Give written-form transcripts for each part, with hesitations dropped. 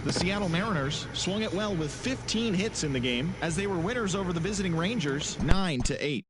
The Seattle Mariners swung it well with 15 hits in the game as they were winners over the visiting Rangers 9-8.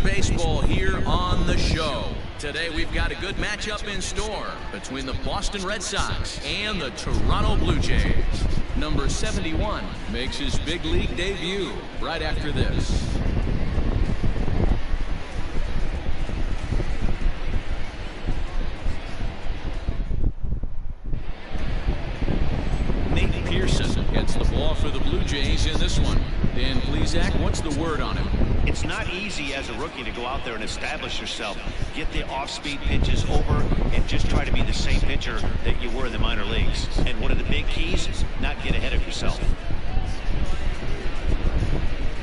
Baseball here on the show. Today we've got a good matchup in store between the Boston Red Sox and the Toronto Blue Jays. Number 71 makes his big league debut right after this. Nate Pearson gets the ball for the Blue Jays in this one. Dan Plesac, what's the word on him? It's not easy as a rookie to go out there and establish yourself, get the off-speed pitches over, and just try to be the same pitcher that you were in the minor leagues. And one of the big keys, not get ahead of yourself.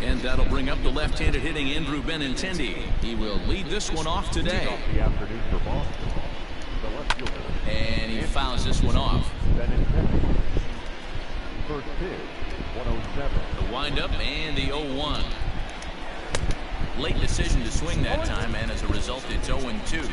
And that'll bring up the left-handed hitting Andrew Benintendi. He will lead this one off today. And he fouls this one off. First pitch, 107. The windup and the 0-1. Late decision to swing that time, and as a result, it's 0-2.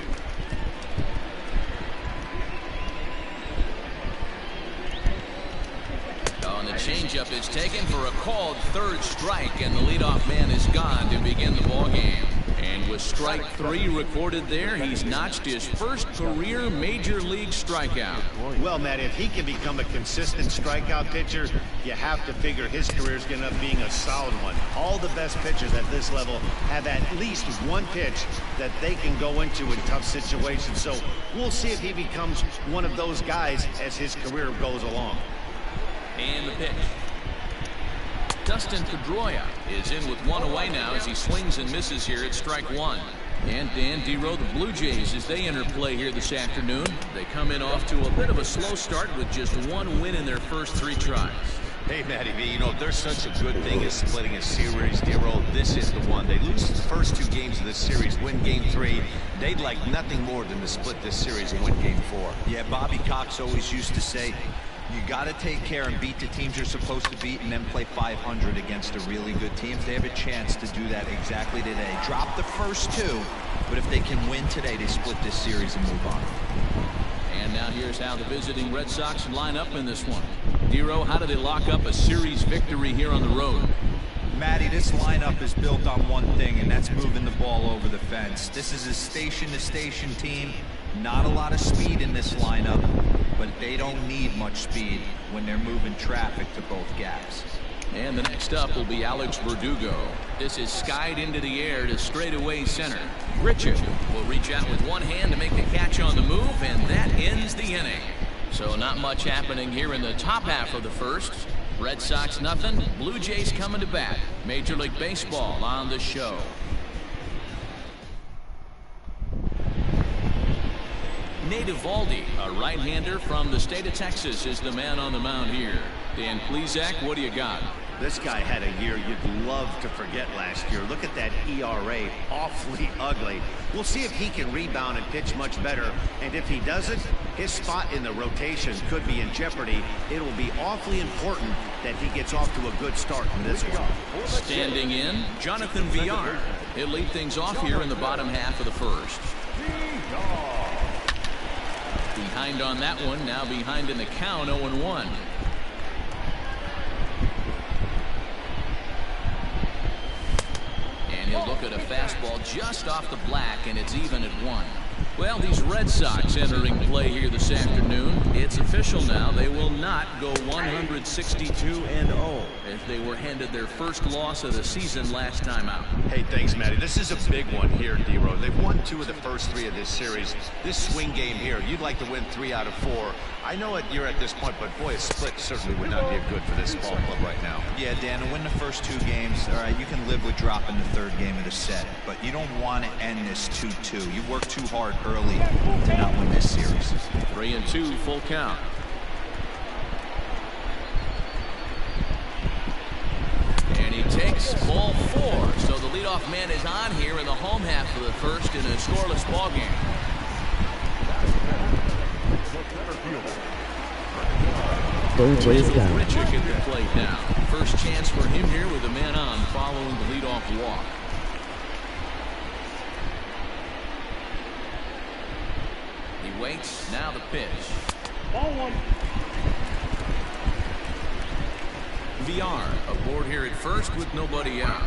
Oh, and the changeup is taken for a called third strike, and the leadoff man is gone to begin the ball game. And with strike 3 recorded there, he's notched his first career major league strikeout. Well, Matt, if he can become a consistent strikeout pitcher, you have to figure his career is going to end up being a solid one. All the best pitchers at this level have at least one pitch that they can go into in tough situations. So we'll see if he becomes one of those guys as his career goes along. And the pitch. Dustin Pedroia is in with one away now as he swings and misses here at strike 1. And Dan Dero, the Blue Jays, as they enter play here this afternoon, they come in off to a bit of a slow start with just one win in their first 3 tries. Hey, Matty V, you know, there's such a good thing as splitting a series, Dero. This is the one. They lose the first 2 games of this series, win game 3. They'd like nothing more than to split this series and win game 4. Yeah, Bobby Cox always used to say, you got to take care and beat the teams you're supposed to beat and then play 500 against a really good team. They have a chance to do that exactly today. Drop the first 2, but if they can win today, they split this series and move on. And now here's how the visiting Red Sox line up in this one. Dero, how do they lock up a series victory here on the road? Matty, this lineup is built on one thing, and that's moving the ball over the fence. This is a station-to-station team. Not a lot of speed in this lineup, but they don't need much speed when they're moving traffic to both gaps. And the next up will be Alex Verdugo. This is skied into the air to straightaway center. Richard will reach out with one hand to make the catch on the move, and that ends the inning. So not much happening here in the top half of the first. Red Sox nothing, Blue Jays coming to bat. Major League Baseball on the show. Nate Eovaldi, a right-hander from the state of Texas, is the man on the mound here. Dan Plesac, what do you got? This guy had a year you'd love to forget last year. Look at that ERA, awfully ugly. We'll see if he can rebound and pitch much better. And if he doesn't, his spot in the rotation could be in jeopardy. It will be awfully important that he gets off to a good start in this one. Standing in, Jonathan Villar. He'll lead things off here in the bottom half of the first. Behind on that one, now behind in the count, 0-1. And he'll look at a fastball just off the black, and it's even at 1. Well, these Red Sox entering play here this afternoon. It's official now. They will not go 162-0 as they were handed their first loss of the season last time out. Hey, thanks, Matty. This is a big one here, D-Row. They've won 2 of the first 3 of this series. This swing game here, you'd like to win 3 out of 4. I know you're at this point, but boy, a split certainly would not be good for this ball club right now. Yeah, Dan, to win the first 2 games, all right, you can live with dropping the 3rd game of the set, but you don't want to end this 2-2. You work too hard early to not win this series. 3-2, full count. And he takes ball 4. So the leadoff man is on here in the home half of the first in a scoreless ball game. Blue Jays down. Richard at the plate now. First chance for him here with a man on following the leadoff walk. He waits. Now the pitch. Ball 1. VR aboard here at first with nobody out.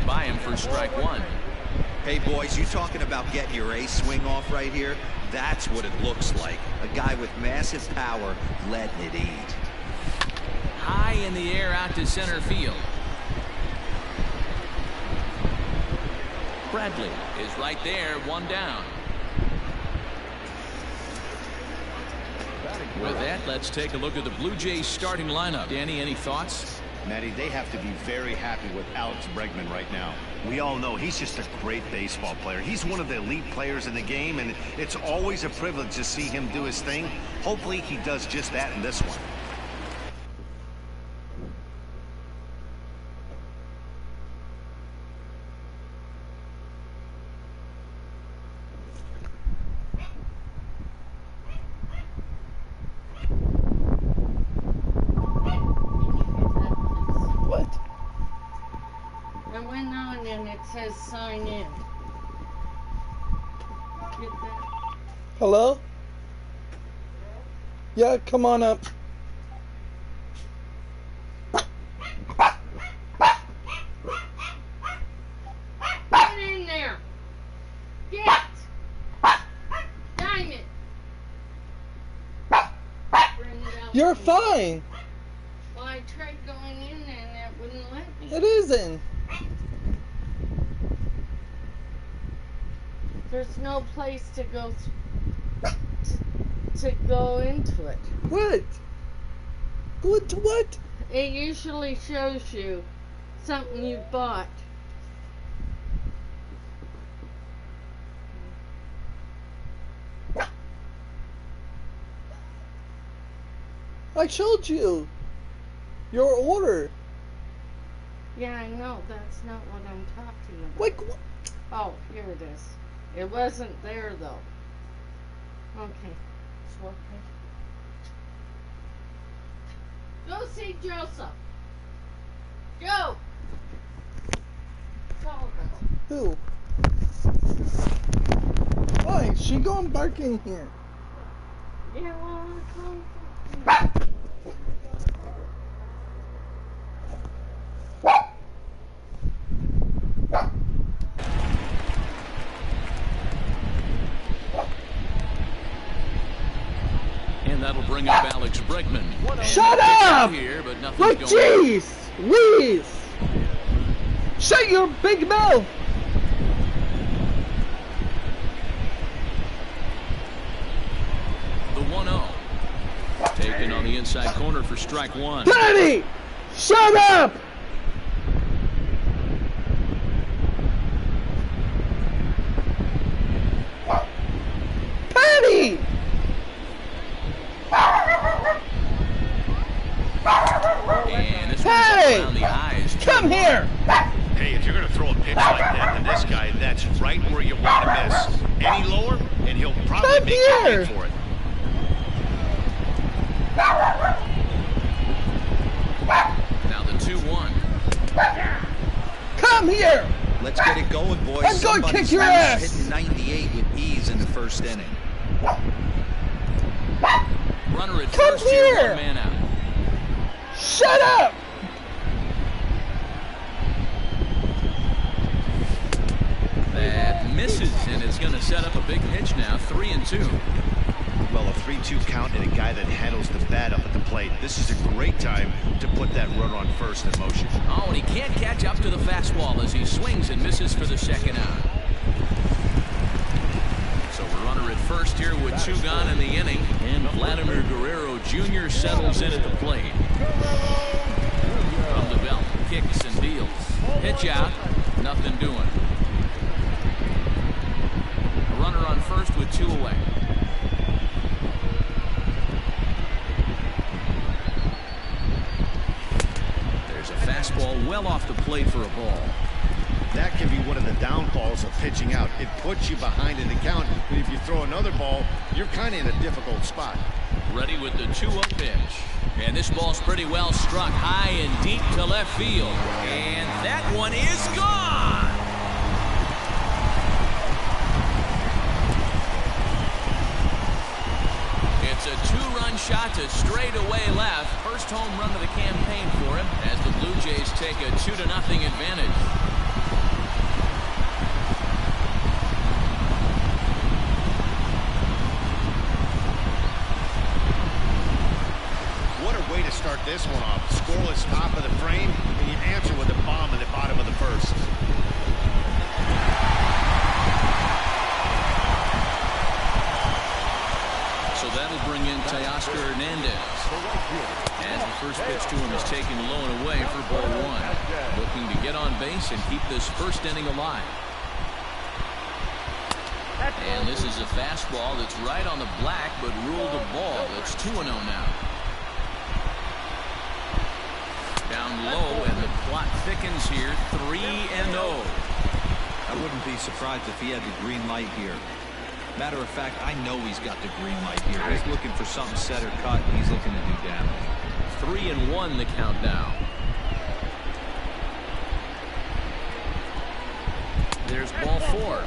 By him for strike 1. Hey, boys, you talking about getting your ace swing off right here? That's what it looks like. A guy with massive power letting it eat. High in the air out to center field. Bradley is right there, 1 down. With that, let's take a look at the Blue Jays starting lineup. Danny, any thoughts? Matty, they have to be very happy with Alex Bregman right now. We all know he's just a great baseball player. He's one of the elite players in the game, and it's always a privilege to see him do his thing. Hopefully he does just that in this one. Says sign in. Hello? Yeah, come on up. Get in there. Get. Diamond. You're fine. Well, I tried going in there and that wouldn't let me. It isn't. There's no place to go to go into it. What? Go into what? It usually shows you something you bought. I showed you your order. Yeah, I know. That's not what I'm talking about. Like what? Oh, here it is. It wasn't there, though. Okay. So, okay. Go see Joseph. Go! Who? Why? She going back in here. Yeah, well, I'm going. that'll bring up Alex Bregman. Shut up! Here, but nothing's Like, going jeez! Please! Shut your big mouth! The 1-0. Taken on the inside corner for strike one. Patty! Shut up! Patty! And this Hey! one's around the eyes. Come here! Hey, if you're going to throw a pitch like that to this guy, that's right where you want to miss. Any lower, and he'll probably Come make you here! pay for it. Now the 2-1. Come here! Let's get it going, boys. I'm going to kick your ass! Hitting 98 with ease in the first inning. Runner at Come first here, here! 1 man out. Shut up! That misses, and it's going to set up a big pitch now. 3-2. Well, a 3-2 count and a guy that handles the bat up at the plate. This is a great time to put that runner on first in motion. Oh, and he can't catch up to the fastball as he swings and misses for the second out. So a runner at first here with 2 gone in the inning, and Vladimir Guerrero Jr. settles in at the plate. From the belt, kicks and deals. Pitch out, nothing doing. A runner on first with 2 away. There's a fastball well off the plate for a ball. That can be one of the downfalls of pitching out. It puts you behind in the count, but if you throw another ball, you're kind of in a difficult spot. Ready with the 2-0 pitch. And this ball's pretty well struck high and deep to left field. And that one is gone! It's a 2-run shot to straightaway left. First home run of the campaign for him as the Blue Jays take a 2-0 advantage. Start this one off. Scoreless top of the frame, and you answer with a bomb in the bottom of the first. So that'll bring in Teoscar Hernandez. As the first pitch to him is taken low and away for ball 1. Looking to get on base and keep this first inning alive. And this is a fastball that's right on the black, but ruled a ball. It's 2-0 now. Down low, and the clock thickens here. 3-0. I wouldn't be surprised if he had the green light here. Matter of fact, I know he's got the green light here. He's looking for something set or cut, and he's looking to do damage. 3-1 the count now. There's ball 4.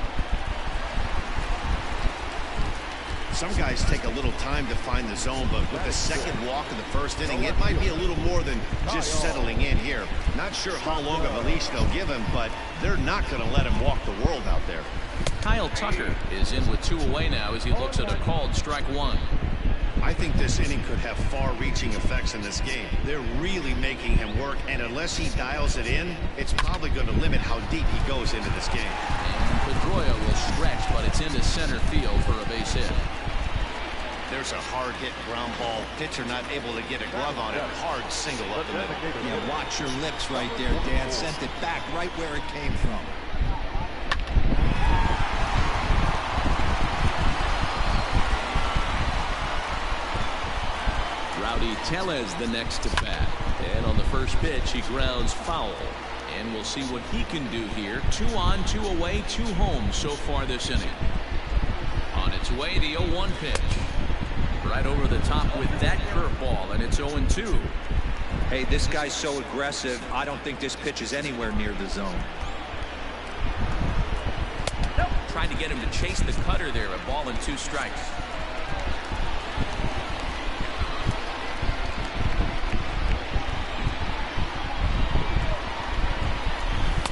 Some guys take a little time to find the zone, but with the second walk of the first inning, it might be a little more than just settling in here. Not sure how long of a leash they'll give him, but they're not going to let him walk the world out there. Kyle Tucker is in with 2 away now as he looks at a called strike 1. I think this inning could have far-reaching effects in this game. They're really making him work, and unless he dials it in, it's probably going to limit how deep he goes into this game. And Pedroia will stretch, but it's into center field for a base hit. There's a hard hit ground ball. Pitcher not able to get a glove on it. Hard single up the middle. Yeah, watch your lips right there, Dan. Sent it back right where it came from. Rowdy Tellez the next to bat. And on the first pitch, he grounds foul. And we'll see what he can do here. 2 on, 2 away, 2 home so far this inning. On its way, the 0-1 pitch. Right over the top with that curveball, and it's 0-2. Hey, this guy's so aggressive, I don't think this pitch is anywhere near the zone. Trying to get him to chase the cutter there, a ball and 2 strikes.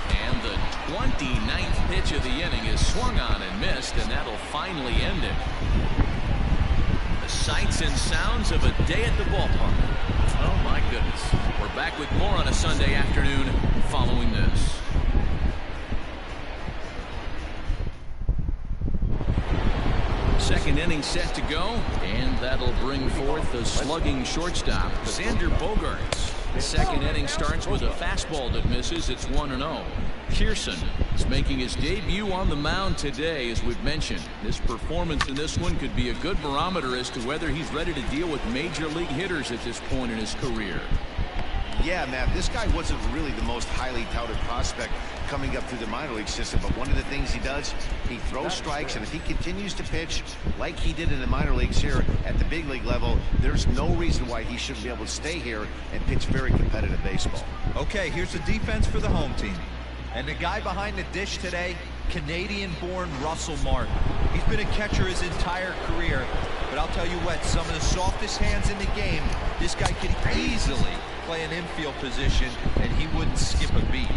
And the 29th pitch of the inning is swung on and missed, and that'll finally end it. sights and sounds of a day at the ballpark. Oh, my goodness. We're back with more on a Sunday afternoon following this. Second inning set to go, and that'll bring forth the slugging shortstop, Xander Bogaerts. The second inning starts with a fastball that misses. It's 1-0. Pearson is making his debut on the mound today, as we've mentioned. This performance in this one could be a good barometer as to whether he's ready to deal with major league hitters at this point in his career. Yeah, Matt, this guy wasn't really the most highly touted prospect coming up through the minor league system, but one of the things he does, he throws strikes, and if he continues to pitch like he did in the minor leagues here at the big league level, there's no reason why he shouldn't be able to stay here and pitch very competitive baseball. Okay, here's the defense for the home team. And the guy behind the dish today, Canadian-born Russell Martin. He's been a catcher his entire career, but I'll tell you what, some of the softest hands in the game, this guy could easily play an infield position, and he wouldn't skip a beat.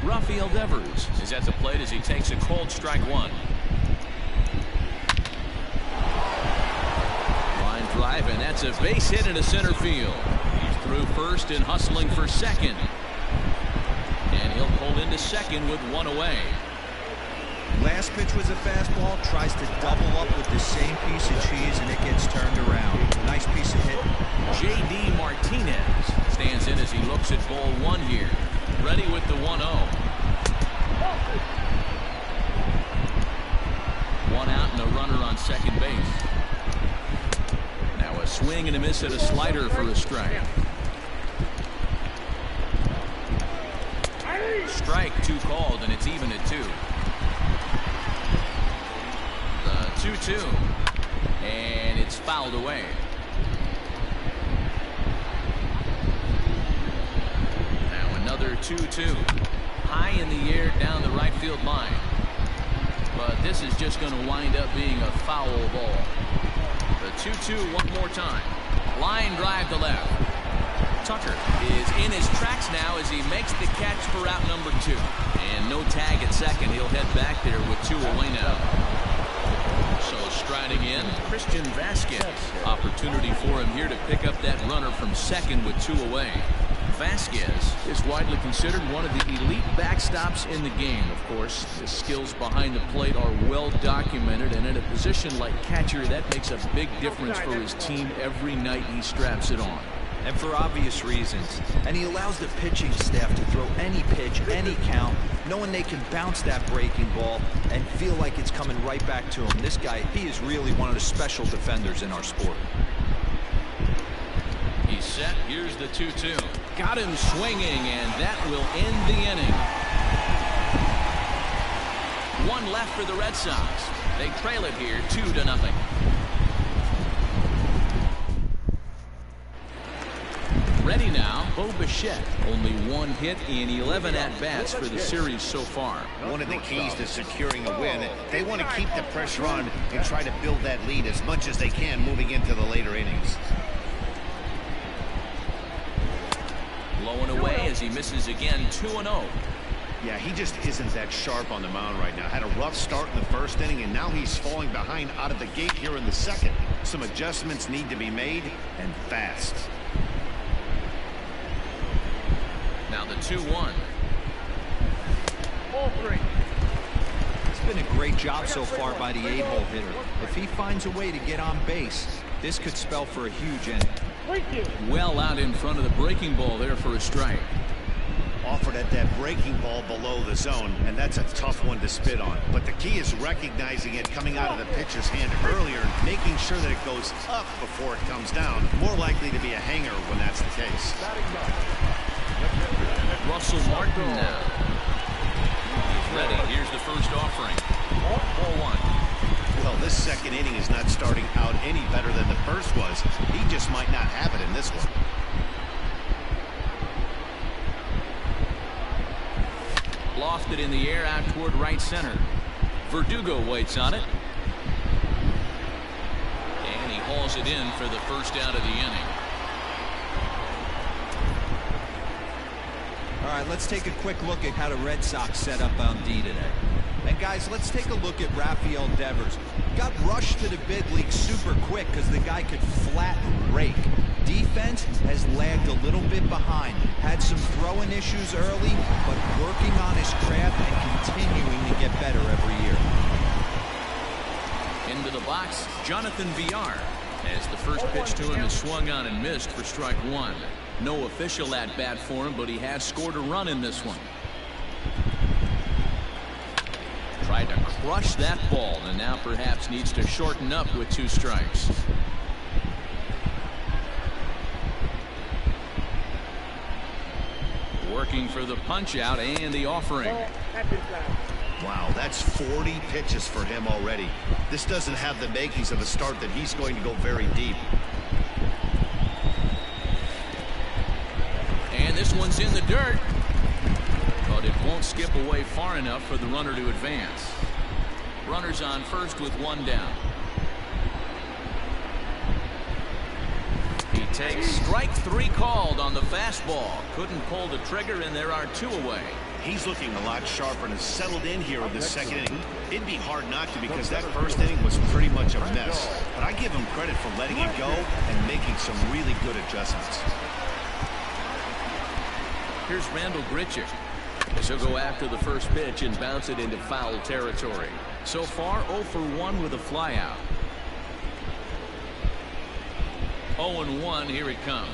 Rafael Devers is at the plate as he takes a cold strike one. Line drive, and that's a base hit into center field. He's through first and hustling for second. And he'll pull into second with one away. Last pitch was a fastball, tries to double up with the same piece of cheese, and it gets turned around. Nice piece of hit. J.D. Martinez stands in as he looks at ball one here. Ready with the 1-0. One out and a runner on second base. Now a swing and a miss at a slider for a strike. Strike two called, and it's even at 2. The 2-2, and it's fouled away. Now another 2-2, high in the air down the right field line, but this is just going to wind up being a foul ball. The 2-2 one more time. Line drive to left. Tucker is in his tracks now as he makes the catch for out number 2. And no tag at second. He'll head back there with 2 away now. So striding in, Christian Vasquez. Opportunity for him here to pick up that runner from second with 2 away. Vasquez is widely considered one of the elite backstops in the game. Of course, his skills behind the plate are well documented, and in a position like catcher, that makes a big difference for his team every night he straps it on. And for obvious reasons. And he allows the pitching staff to throw any pitch, any count, knowing they can bounce that breaking ball and feel like it's coming right back to him. This guy, he is really one of the special defenders in our sport. He's set. Here's the 2-2. Got him swinging, and that will end the inning. 1 left for the Red Sox. They trail it here 2-0. Ready now, Bo Bichette. Only 1 hit in 11 at-bats for the series so far. One of the keys to securing a win, they want to keep the pressure on and try to build that lead as much as they can moving into the later innings. Blowing away as he misses again, 2-0. Yeah, he just isn't that sharp on the mound right now. Had a rough start in the first inning, and now he's falling behind out of the gate here in the second. Some adjustments need to be made, and fast. Now the 2-1. It's been a great job so far by the 8-hole hitter. If he finds a way to get on base, this could spell for a huge inning. Well out in front of the breaking ball there for a strike. Offered at that breaking ball below the zone, and that's a tough one to spit on. But the key is recognizing it coming out of the pitcher's hand earlier, making sure that it goes up before it comes down. More likely to be a hanger when that's the case. Russell Martin now. He's ready. Here's the first offering. Ball 1. Well, this second inning is not starting out any better than the first was. He just might not have it in this one. Lofted in the air out toward right center. Verdugo waits on it. And he hauls it in for the first out of the inning. All right, let's take a quick look at how the Red Sox set up on D today. And guys, let's take a look at Rafael Devers. got rushed to the big league super quick because the guy could flatten rake. Defense has lagged a little bit behind. Had some throwing issues early, but working on his craft and continuing to get better every year. Into the box, Jonathan Villar, as the first pitch to him is swung on and missed for strike one. No official at bat for him, but he has scored a run in this one. Tried to crush that ball and now perhaps needs to shorten up with 2 strikes. Working for the punch out and the offering. Wow, that's 40 pitches for him already. This doesn't have the makings of a start that he's going to go very deep. And this one's in the dirt, but it won't skip away far enough for the runner to advance. Runners on first with 1 down. He takes strike 3 called on the fastball. Couldn't pull the trigger, and there are 2 away. He's looking a lot sharper and has settled in here in the second inning. It'd be hard not to because that first inning was pretty much a mess. But I give him credit for letting it go and making some really good adjustments. Here's Randall Grichuk. He'll go after the first pitch and bounce it into foul territory. So far 0 for 1 with a flyout. 0-1, here it comes.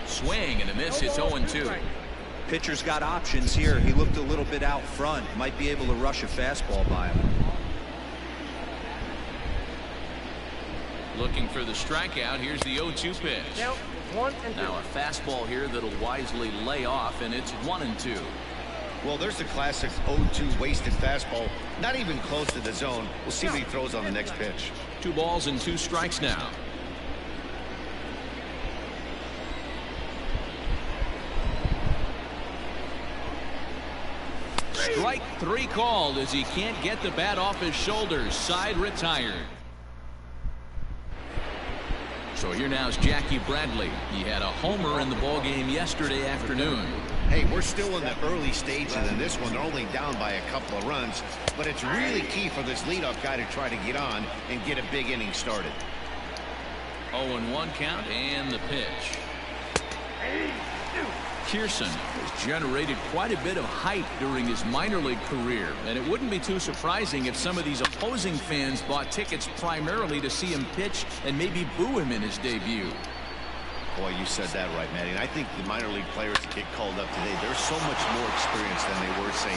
Swing and a miss. It's 0-2. Pitcher's got options here. He looked a little bit out front. Might be able to rush a fastball by him. Looking for the strikeout. Here's the 0-2 pitch. Now a fastball here that'll wisely lay off, and it's 1-2. Well, there's the classic 0-2 wasted fastball. Not even close to the zone. We'll see what he throws on the next pitch. 2 balls and 2 strikes now. Strike 3 called as he can't get the bat off his shoulders. Side retired. So here now is Jackie Bradley. He had a homer in the ballgame yesterday afternoon. Hey, we're still in the early stages in this one. They're only down by a couple of runs, but it's really key for this leadoff guy to try to get on and get a big inning started. 0-1 count and the pitch. Pearson has generated quite a bit of hype during his minor league career, and it wouldn't be too surprising if some of these opposing fans bought tickets primarily to see him pitch and maybe boo him in his debut. Boy, you said that right, Matty. And I think the minor league players that get called up today, they're so much more experienced than they were, say,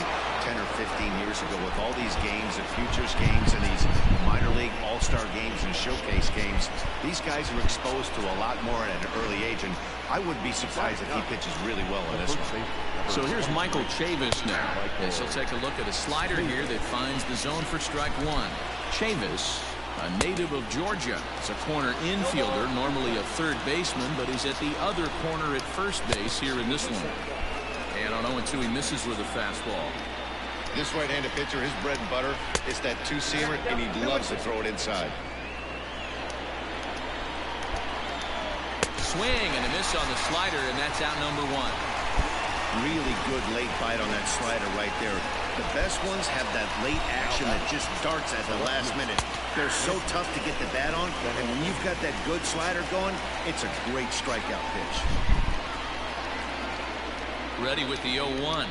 10 or 15 years ago with all these games and futures games and these minor league all-star games and showcase games. These guys are exposed to a lot more at an early age, and I wouldn't be surprised if he pitches really well in this one. So here's Michael Chavis now, as he'll take a look at a slider here that finds the zone for strike 1. Chavis, a native of Georgia. It's a corner infielder, normally a third baseman, but he's at the other corner at first base here in this one. And on 0-2, he misses with a fastball. This right-handed pitcher, his bread and butter is that 2-seamer, and he loves to throw it inside. Swing and a miss on the slider, and that's out number 1. Really good late bite on that slider right there. The best ones have that late action that just darts at the last minute. They're so tough to get the bat on, and when you've got that good slider going, it's a great strikeout pitch. Ready with the 0-1.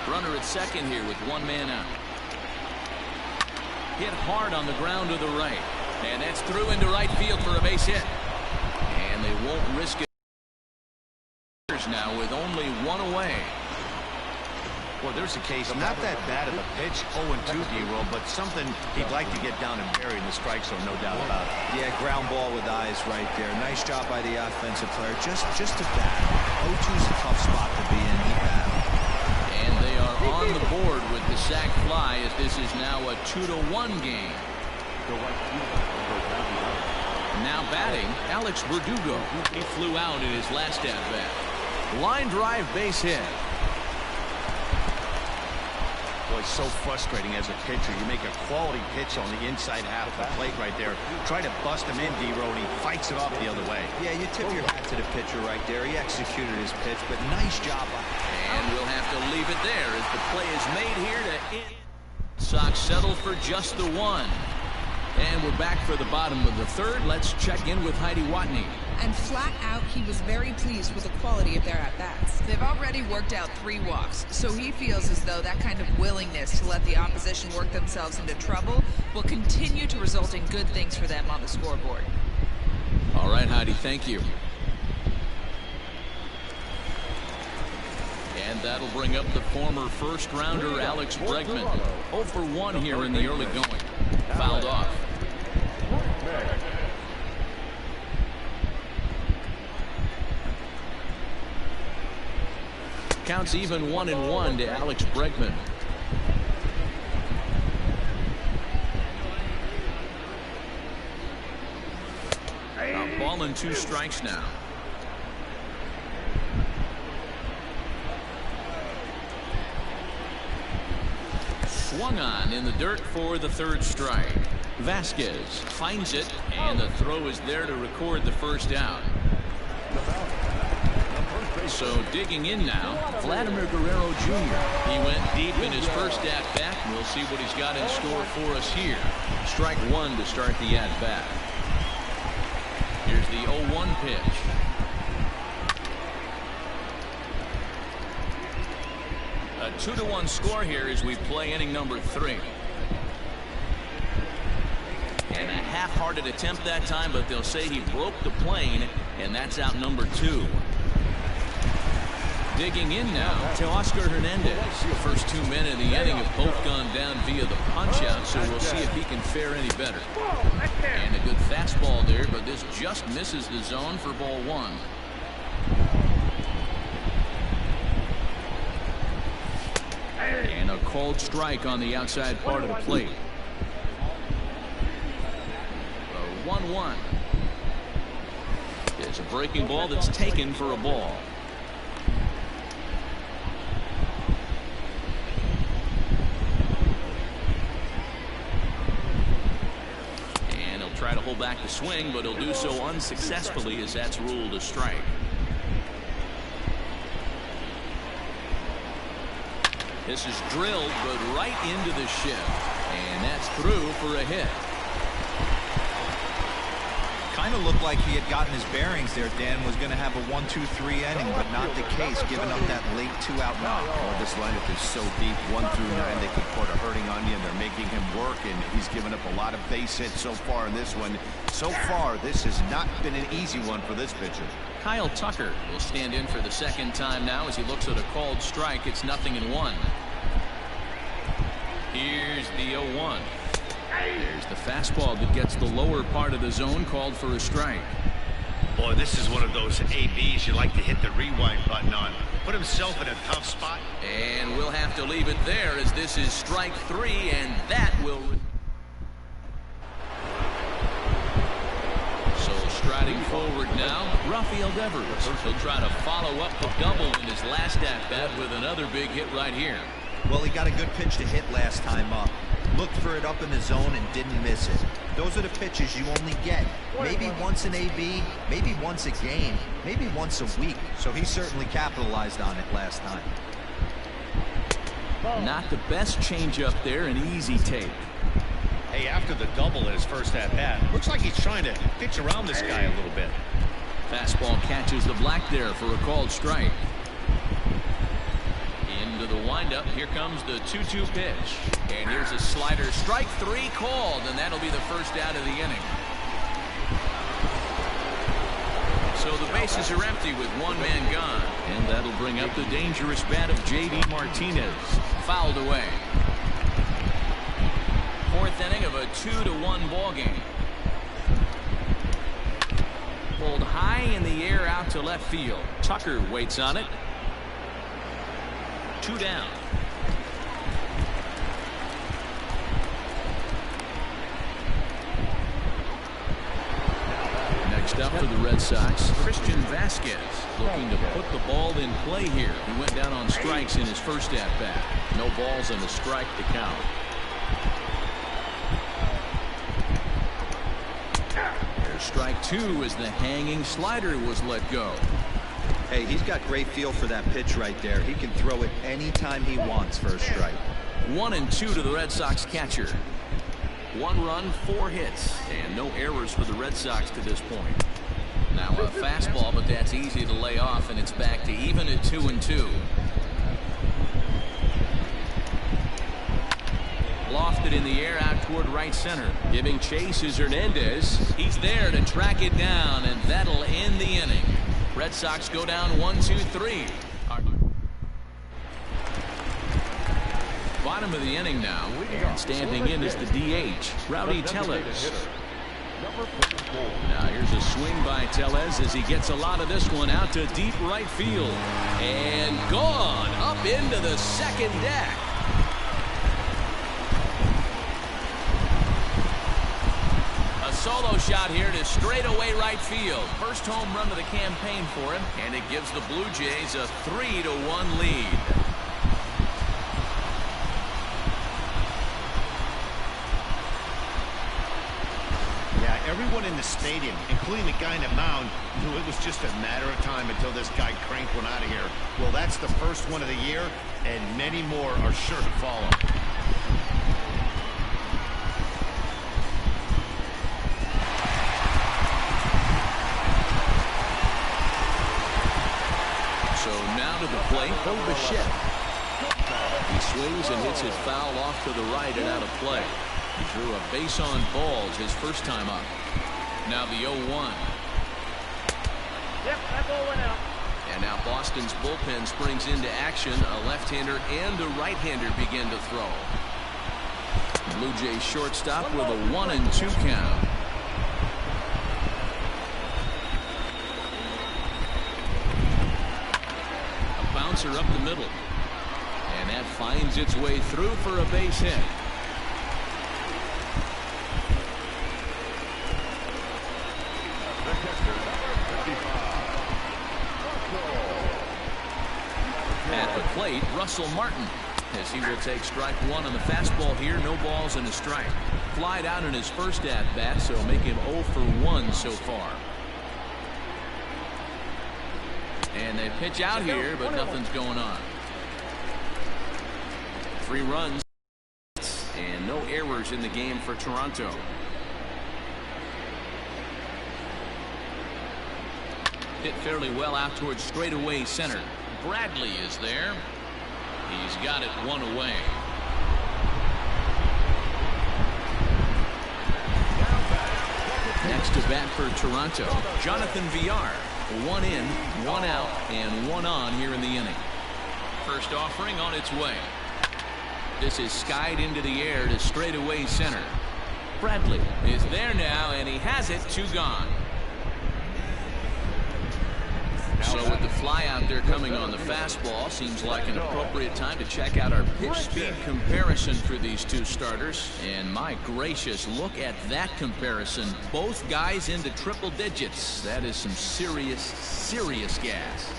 Runner at second here with 1 man out. Hit hard on the ground to the right, and that's through into right field for a base hit. And they won't risk it now with only 1 away. Well, there's a case, not that bad of a pitch, 0-2 D-roll, but something he'd like to get down and bury in the strike zone, no doubt about it. Yeah, ground ball with eyes right there. Nice job by the offensive player. Just a bat. 0-2's a tough spot to be in. He battled. And they are on the board with the sac fly as this is now a 2-1 game. Now batting, Alex Verdugo. He flew out in his last at-bat. Line drive base hit. Boy, it's so frustrating as a pitcher. You make a quality pitch on the inside half of the plate right there. Try to bust him in, D-Row, and he fights it off the other way. Yeah, you tip your hat to the pitcher right there. He executed his pitch, but nice job by And we'll have to leave it there as the play is made here to end. Sox settle for just the one. And we're back for the bottom of the third. Let's check in with Heidi Watney. And flat out, he was very pleased with the quality of their at-bats. They've already worked out 3 walks, so he feels as though that kind of willingness to let the opposition work themselves into trouble will continue to result in good things for them on the scoreboard. All right, Heidi, thank you. And that'll bring up the former first-rounder Alex Bregman. 0 for 1 here in the early going. Fouled off. Counts even 1-1 to Alex Bregman. A ball and 2 strikes now. Swung on in the dirt for the 3rd strike. Vasquez finds it, and the throw is there to record the first out. So digging in now, Vladimir Guerrero Jr. He went deep in his first at-bat. We'll see what he's got in store for us here. Strike 1 to start the at-bat. Here's the 0-1 pitch. A 2-1 score here as we play inning number 3. And a half-hearted attempt that time, but they'll say he broke the plane, and that's out number 2. Digging in now to Oscar Hernandez. The first 2 men of the inning have both gone down via the punch-out, so we'll see if he can fare any better. And a good fastball there, but this just misses the zone for ball 1. And a called strike on the outside part of the plate. A 1-1. It's a breaking ball that's taken for a ball. And he'll try to hold back the swing, but he'll do so unsuccessfully as that's ruled a strike. This is drilled, but right into the shift. And that's through for a hit. Kind of looked like he had gotten his bearings there. Dan was going to have a 1-2-3 inning, but not the case, giving up that late 2-out knock. Oh, this lineup is so deep, 1 through 9, they could put a hurting on you, and they're making him work, and he's given up a lot of base hits so far in this one. So far, this has not been an easy one for this pitcher. Kyle Tucker will stand in for the 2nd time now as he looks at a called strike. It's 0-1. Here's the 0-1. There's the fastball that gets the lower part of the zone, called for a strike. Boy, this is one of those ABs you like to hit the rewind button on. Put himself in a tough spot. And we'll have to leave it there as this is strike 3, and that will... So striding forward now, Rafael Devers. He'll try to follow up the double in his last at-bat with another big hit right here. Well, he got a good pitch to hit last time up. Looked for it up in the zone and didn't miss it. Those are the pitches you only get. Maybe once an AB, maybe once a game, maybe once a week. So he certainly capitalized on it last time. Not the best changeup there, an easy take. Hey, after the double in his first at-bat, looks like he's trying to pitch around this guy a little bit. Fastball catches the black there for a called strike. Into the windup, here comes the 2-2 pitch. And here's a slider, strike 3 called, and that'll be the first out of the inning. So the bases are empty with 1 man gone. And that'll bring up the dangerous bat of J.D. Martinez. Fouled away. 4th inning of a 2-1 ball game. Pulled high in the air out to left field. Tucker waits on it. 2 down. Next up for the Red Sox, Christian Vasquez, looking to put the ball in play here. He went down on strikes in his first at-bat. No balls and a strike to count. There's strike 2 as the hanging slider was let go. Hey, he's got great feel for that pitch right there. He can throw it anytime he wants for a strike. 1-2 to the Red Sox catcher. 1 run, 4 hits, and no errors for the Red Sox to this point. Now a fastball, but that's easy to lay off, and it's back to even at 2-2. Lofted in the air out toward right center. Giving chase is Hernandez. He's there to track it down, and that'll end the inning. Red Sox go down 1-2-3. Bottom of the inning now, and standing in is the DH, Rowdy Tellez. Now here's a swing by Tellez as he gets a lot of this one out to deep right field. And gone up into the second deck. A solo shot here to straightaway right field. First home run of the campaign for him, and it gives the Blue Jays a 3-1 lead. Everyone in the stadium, including the guy in the mound, knew it was just a matter of time until this guy cranked one out of here. Well, that's the first one of the year, and many more are sure to follow. So now to the plate, Bichette. He swings and hits it foul off to the right and out of play. He drew a base on balls his first time up. Now the 0-1. Yep, that ball went out. And now Boston's bullpen springs into action. A left-hander and a right-hander begin to throw. Blue Jays shortstop with a 1-2 count. A bouncer up the middle. And that finds its way through for a base hit. At the plate, Russell Martin, as he will take strike 1 on the fastball here. No balls and a strike. Flied out in his first at-bat, so make him 0 for 1 so far. And they pitch out here, but nothing's going on. 3 runs and no errors in the game for Toronto. Hit fairly well out towards straightaway center. Bradley is there. He's got it 1 away. Next to bat for Toronto, Jonathan Villar. 1 in, 1 out, and 1 on here in the inning. First offering on its way. This is skied into the air to straightaway center. Bradley is there now, and he has it. 2 gone. So with the fly out there coming on the fastball, seems like an appropriate time to check out our pitch speed comparison for these 2 starters. And my gracious, look at that comparison. Both guys into triple digits. That is some serious gas.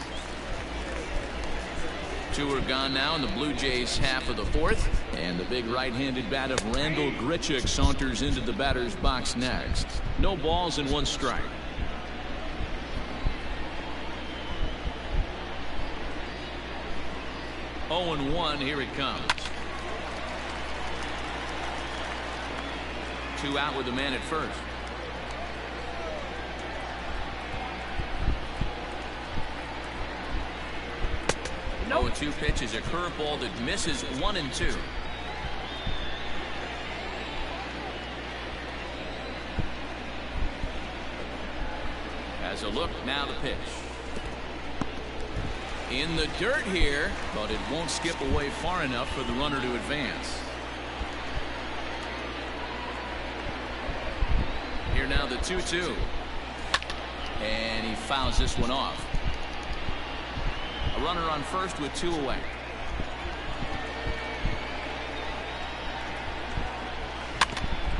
2 are gone now in the Blue Jays half of the 4th. And the big right-handed bat of Randall Grichuk saunters into the batter's box next. No balls and 1 strike. 0-1, here it comes. 2 out with the man at first. Nope. 0-2 pitch is a curveball that misses 1-2. As a look, now the pitch. In the dirt here, but it won't skip away far enough for the runner to advance. Here now the 2-2. And he fouls this one off. A runner on first with 2 away.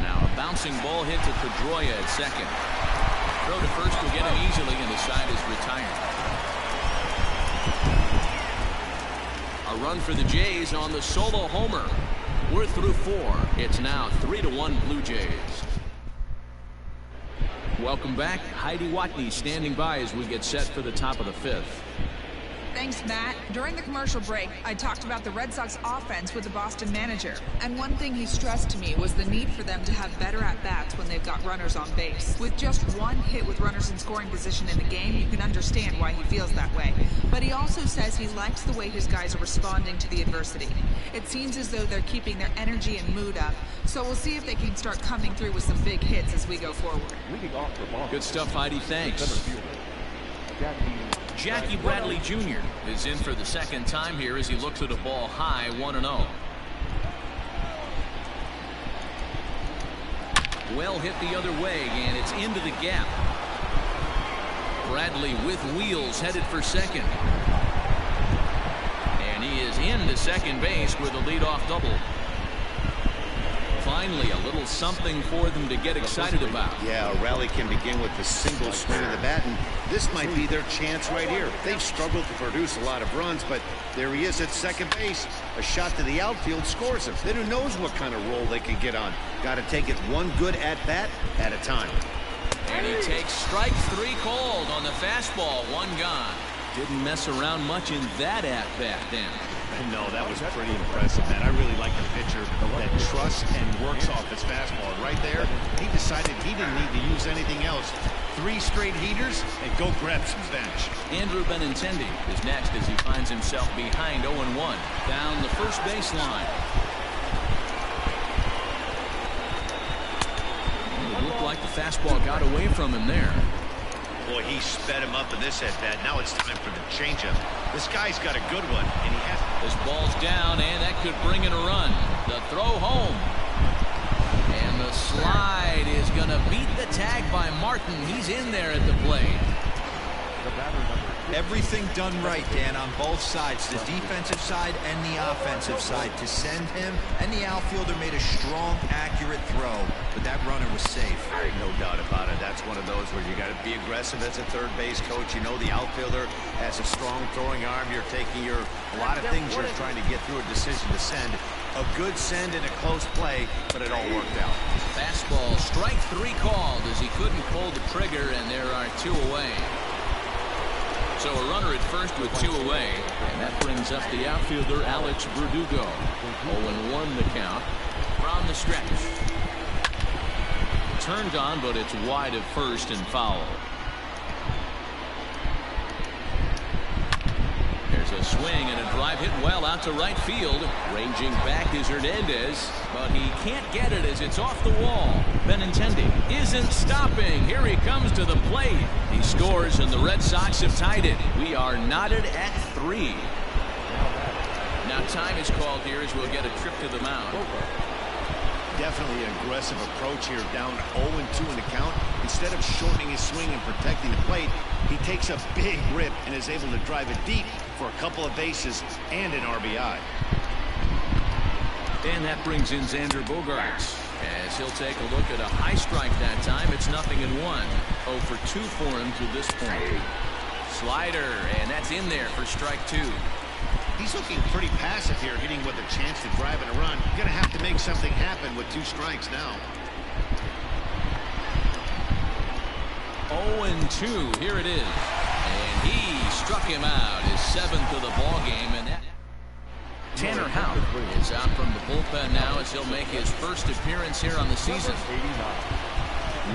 Now a bouncing ball hit to Pedroia at second. Throw to first will get him easily, and the side is retired. A run for the Jays on the solo homer. We're through 4. It's now 3-1 Blue Jays. Welcome back. Heidi Watney standing by as we get set for the top of the 5th. Thanks, Matt. During the commercial break, I talked about the Red Sox offense with the Boston manager. And one thing he stressed to me was the need for them to have better at-bats when they've got runners on base. With just one hit with runners in scoring position in the game, you can understand why he feels that way. But he also says he likes the way his guys are responding to the adversity. It seems as though they're keeping their energy and mood up. So we'll see if they can start coming through with some big hits as we go forward. Good stuff, Heidi. Thanks. Jackie Bradley Jr. is in for the second time here as he looks at a ball high, 1-0. Well hit the other way, and it's into the gap. Bradley with wheels headed for second. And he is into second base with a leadoff double. Finally, a little something for them to get excited about. Yeah, a rally can begin with a single swing of the bat, and this might be their chance right here. They've struggled to produce a lot of runs, but there he is at second base. A shot to the outfield scores him. Then who knows what kind of roll they can get on. Got to take it one good at-bat at a time. And he takes strike 3 called on the fastball, 1 gone. Didn't mess around much in that at-bat, Dan. No, that was pretty impressive, man. I really like the pitcher that trusts and works off his fastball. Right there, he decided he didn't need to use anything else. 3 straight heaters and go grab some bench. Andrew Benintendi is next as he finds himself behind 0-1 down the first baseline. It looked like the fastball got away from him there. Boy, he sped him up in this at-bat. Now it's time for the changeup. This guy's got a good one, and he has... This ball's down, and that could bring in a run. The throw home. And the slide is going to beat the tag by Martin. He's in there at the plate. Everything done right, Dan, on both sides, the defensive side and the offensive side. To send him, and the outfielder made a strong, accurate throw, but that runner was safe. No doubt about it. That's one of those where you got to be aggressive as a third base coach. You know the outfielder has a strong throwing arm. You're taking a lot of things you're trying to get through a decision to send. A good send and a close play, but it all worked out. Fastball, strike 3 called as he couldn't pull the trigger, and there are 2 away. So a runner at first with 2 away, and that brings up the outfielder Alex Verdugo. 0-1 the count from the stretch. Turned on, but it's wide of first and foul. There's a swing and a drive hit well out to right field. Ranging back is Hernandez, but he can't get it as it's off the wall. Benintendi isn't stopping. Here he comes to the plate. He scores, and the Red Sox have tied it. We are knotted at 3. Now time is called here as we'll get a trip to the mound. Definitely an aggressive approach here, down 0-2 in the count. Instead of shortening his swing and protecting the plate, he takes a big rip and is able to drive it deep for a couple of bases and an RBI. And that brings in Xander Bogaerts as he'll take a look at a high strike that time. It's 0-1. 0 for 2 for him to this point. Slider, and that's in there for strike 2. He's looking pretty passive here, hitting with a chance to drive in a run. Gonna have to make something happen with 2 strikes now. 0-2, here it is. And he struck him out, his 7th of the ball game, and that Tanner Houck is out from the bullpen now as he'll make his first appearance here on the season.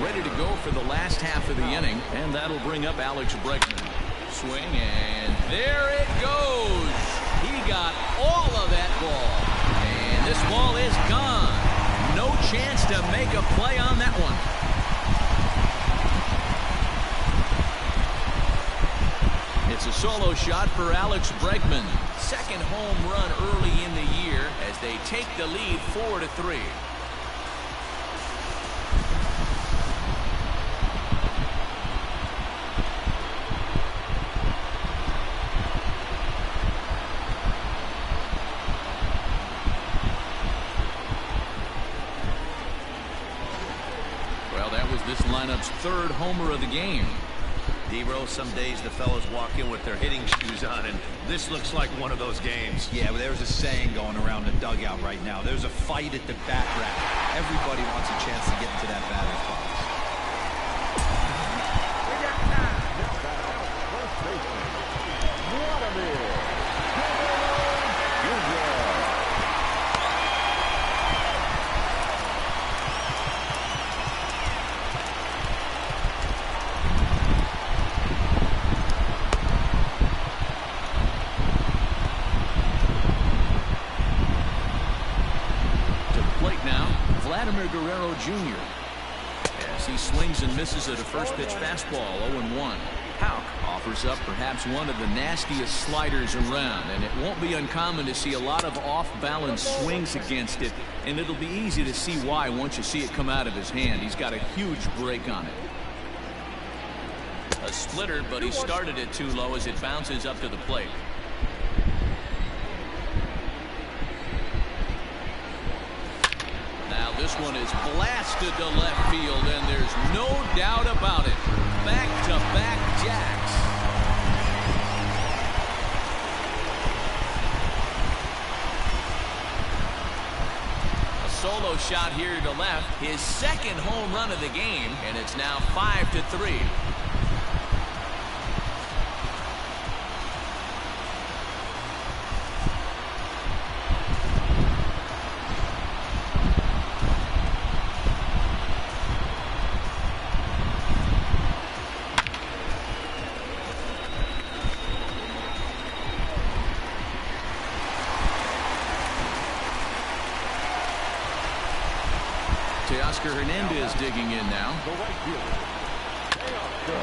Ready to go for the last half of the inning, and that'll bring up Alex Bregman. Swing, and there it goes. He got all of that ball, and this ball is gone. No chance to make a play on that one. It's a solo shot for Alex Bregman. 2nd home run early in the year as they take the lead 4-3. Well, that was this lineup's 3rd homer of the game. D-Rose, some days the fellas walk in with their hitting shoes on, and this looks like one of those games. Yeah, but there's a saying going around the dugout right now. There's a fight at the bat rack. Everybody wants a chance to get into that batter's box. What a Vladimir Guerrero Jr. as he swings and misses at a first pitch fastball. 0-1. Houck offers up perhaps one of the nastiest sliders around, and it won't be uncommon to see a lot of off-balance swings against it, and it'll be easy to see why once you see it come out of his hand. He's got a huge break on it. A splitter, but he started it too low as it bounces up to the plate. Now this one is blasted to left field, and there's no doubt about it. Back-to-back jacks. A solo shot here to left. His second home run of the game, and it's now 5-3. Oscar Hernandez digging in now.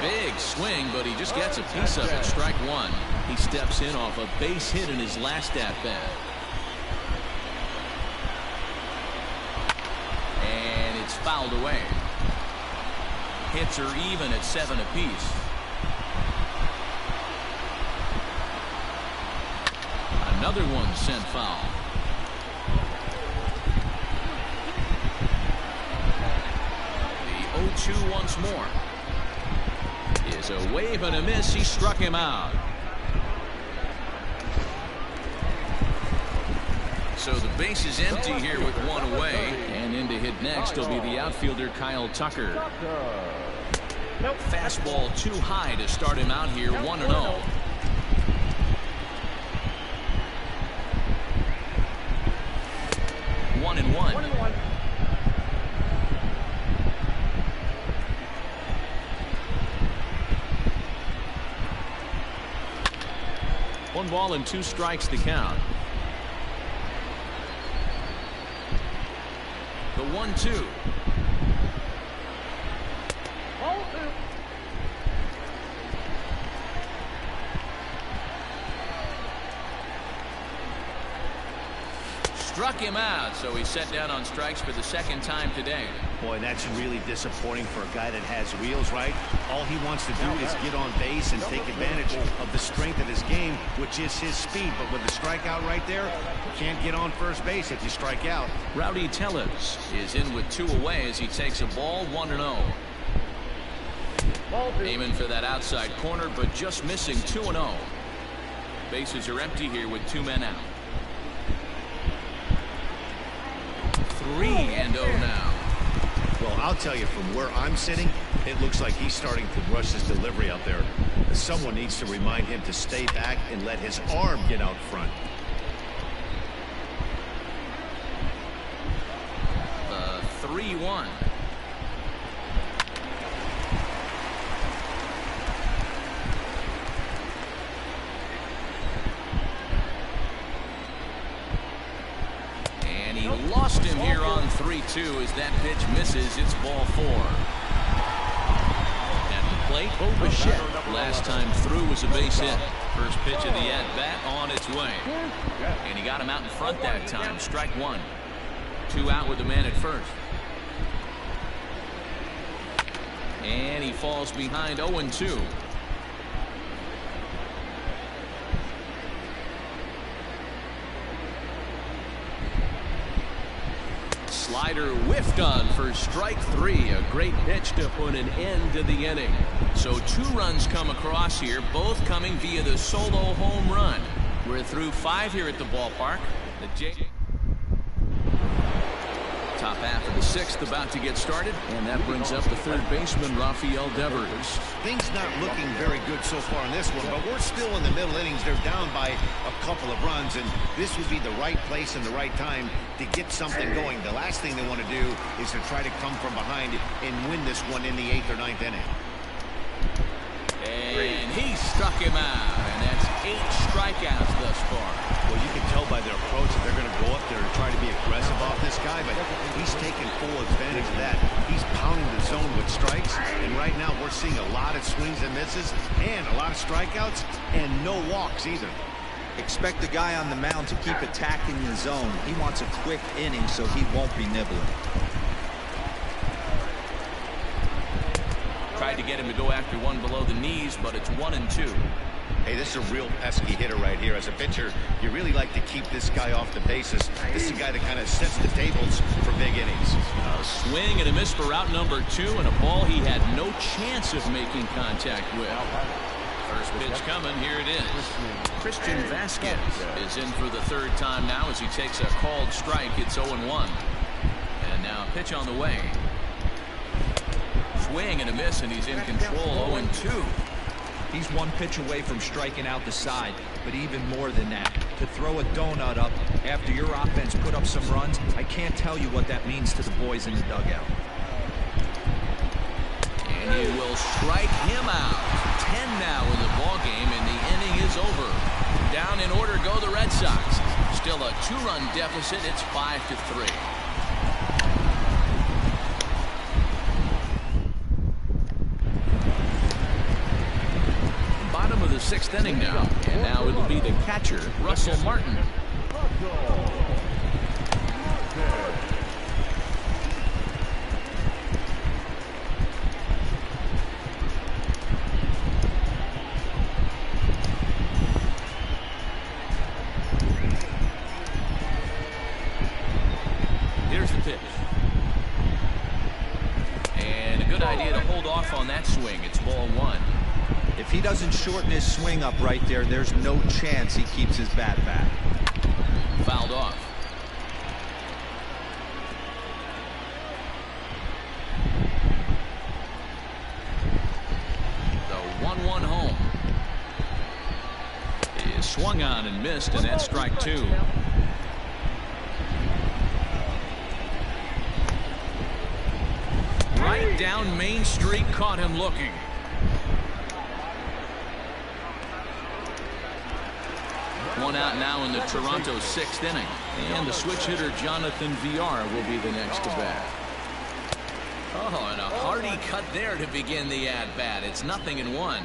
Big swing, but he just gets a piece of it. Strike one. He steps in off a base hit in his last at-bat. And it's fouled away. Hits are even at 7 apiece. Another one sent foul. The 0-2 once more. Is a wave and a miss. He struck him out. So the base is empty here with one away. And in to hit next will be the outfielder Kyle Tucker. Fastball too high to start him out here. 1-0. One and one. One ball and 2 strikes to count. The 1-2. Struck him out, so he's set down on strikes for the second time today. Boy, that's really disappointing for a guy that has wheels, right? All he wants to do is get on base and take advantage of the strength of his game, which is his speed. But with the strikeout right there, you can't get on first base if you strike out. Rowdy Tellez is in with 2 away as he takes a ball. 1-0. Aiming for that outside corner, but just missing. 2-0. Bases are empty here with 2 men out. 3-0 now. Well, I'll tell you, from where I'm sitting, it looks like he's starting to rush his delivery out there. Someone needs to remind him to stay back and let his arm get out front. 3-1. And he lost him here on 3-2 as that pitch misses. It's ball 4. At the plate, Bichette. Last time through was a base hit. First pitch of the at-bat on its way. And he got him out in front that time. Strike 1. 2 out with the man at first. And he falls behind. 0-2. Slider whiffed on for strike 3. A great pitch to put an end to the inning. So 2 runs come across here, both coming via the solo home run. We're through 5 here at the ballpark. The Jays. Top half of the 6th about to get started, and that brings up the third baseman, Rafael Devers. Things not looking very good so far in this one, but we're still in the middle innings. They're down by a couple of runs, and this would be the right place and the right time to get something going. The last thing they want to do is to try to come from behind and win this one in the 8th or 9th inning. And he struck him out, and that's 8 strikeouts thus far. Well, you can tell by their approach that they're going to go up there and try to be aggressive off this guy, but he's taking full advantage of that. He's pounding the zone with strikes, and right now we're seeing a lot of swings and misses and a lot of strikeouts and no walks either. Expect the guy on the mound to keep attacking the zone. He wants a quick inning, so he won't be nibbling. Tried to get him to go after one below the knees, but it's 1-2. Hey, this is a real pesky hitter right here. As a pitcher, you really like to keep this guy off the bases. This is a guy that kind of sets the tables for big innings. A swing and a miss for route number 2, and a ball he had no chance of making contact with. First pitch coming, here it is. Christian Vasquez is in for the third time now as he takes a called strike. It's 0-1. And now a pitch on the way. Swing and a miss, and he's in control. 0-2. He's one pitch away from striking out the side, but even more than that, to throw a donut up after your offense put up some runs, I can't tell you what that means to the boys in the dugout. And he will strike him out. 10 now in the ball game, and the inning is over. Down in order go the Red Sox. Still a 2-run deficit. It's 5-3. Bottom of the 6th inning now, and now it'll be the catcher, Russell Martin. Here's the pitch. And a good idea to hold off on that swing. It's ball 1. If he doesn't shorten his swing up right there, there's no chance he keeps his bat back. Fouled off. The 1-1 home. He is swung on and missed, and that's strike 2. Right down Main Street, caught him looking. One out now in the Toronto 6th inning. And the switch hitter Jonathan VR will be the next to bat. Oh, and a hearty cut there to begin the at-bat. It's 0-1.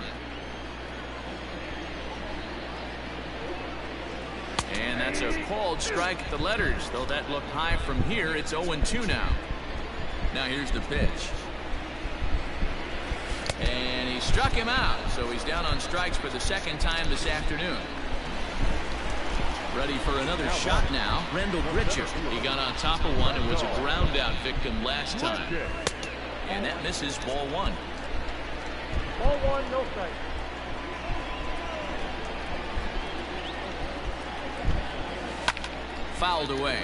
And that's a called strike at the letters. Though that looked high from here, it's 0-2 now. Now here's the pitch. And he struck him out. So he's down on strikes for the second time this afternoon. Ready for another shot now. Rendell Gritcher. He got on top of one and was a ground out victim last time. And that misses ball 1. Ball 1, no strike. Fouled away.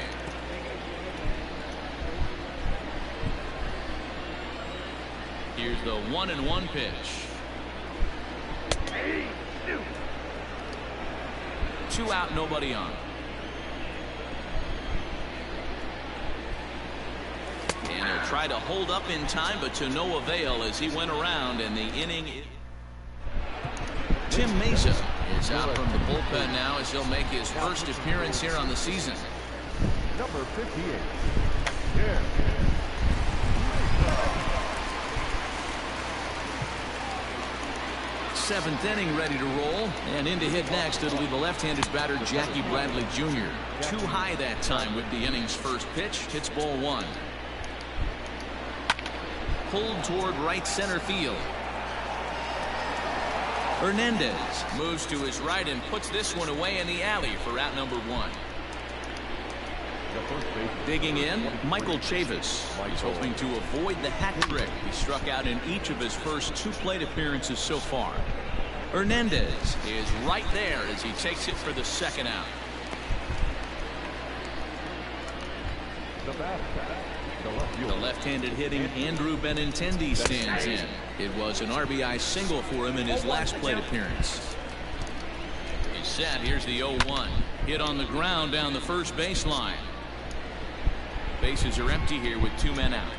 Here's the 1-1 pitch. 2 out, nobody on. And he'll try to hold up in time, but to no avail as he went around, and the inning. Tim Mesa is out from the bullpen now as he'll make his first appearance here on the season. Number 58. Yeah. 7th inning ready to roll, and in to hit next it'll be the left-handed batter Jackie Bradley Jr. Too high that time with the inning's first pitch. Hits ball 1. Pulled toward right center field. Hernandez moves to his right and puts this one away in the alley for out number 1. Digging in, Michael Chavis. He's hoping to avoid the hat trick. He struck out in each of his first 2 plate appearances so far. Hernandez is right there as he takes it for the second out. The left-handed hitting Andrew Benintendi stands in. It was an RBI single for him in his last plate appearance. He's set. Here's the 0-1. Hit on the ground down the first baseline. Bases are empty here with 2 men out.